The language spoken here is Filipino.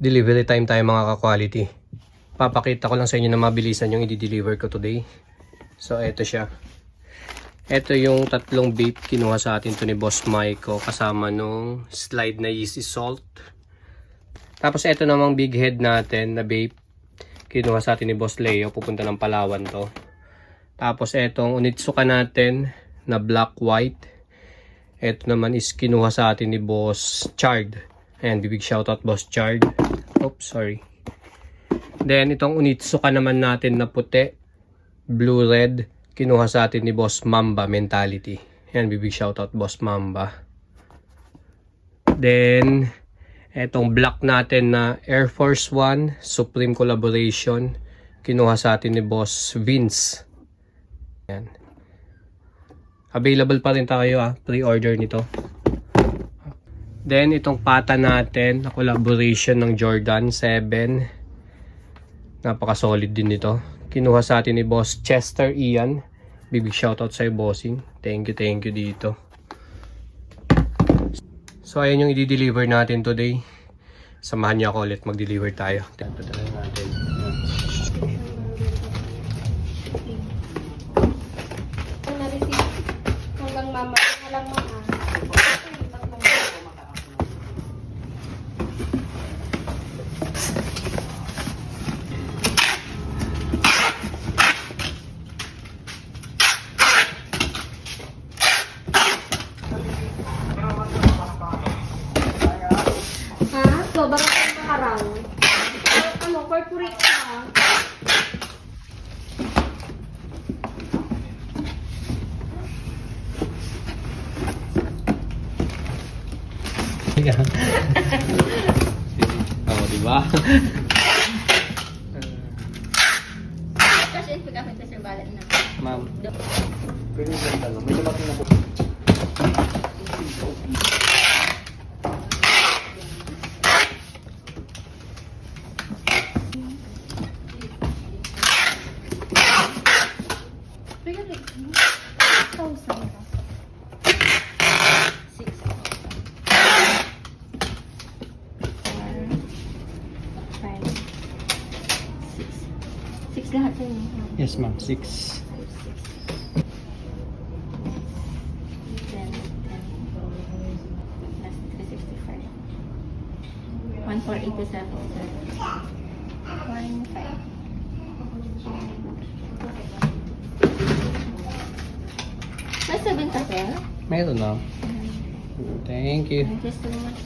Delivery time tayo mga ka-quality. Papakita ko lang sa inyo na mabilisan yung i-deliver ko today. So eto siya. Eto yung tatlong vape kinuha sa atin to ni Boss Maiko kasama nung slide na Yeezy Salt. Tapos eto namang big head natin na vape kinuha sa atin ni Boss Leo, pupunta ng Palawan to. Tapos etong Onitsuka natin na black white. Eto naman is kinuha sa atin ni Boss Chard. Ayan, big shoutout Boss Chard. Oops, sorry. Then itong Onitsuka naman natin na puti, blue red, kinuha sa atin ni Boss Mamba Mentality. Ayan, big shoutout Boss Mamba. Then etong black natin na Air Force One Supreme Collaboration, kinuha sa atin ni Boss Vince. Ayan. Available pa rin tayo pre-order nito. Then itong pata natin na collaboration ng Jordan 7. Napaka solid din nito. Kinuha sa atin ni Boss Chester Ian. Big shoutout sa iyo, bossing. Thank you dito. So ayan yung i-deliver natin today. Samahan niyo ako ulit mag-deliver tayo. Tatalayan natin. Hanggang mama, walang mama. Sobrang makaraw. Ano, corporate ka. Oo, diba? Kasi pagkakita sa balat na. Ma'am. Pwede yung ganda lang. May dumating na po. Six lahat yun. Yes ma'am, 6. 1487. 15. May 7 ka, sir? Meron na. Thank you. Thank you so much.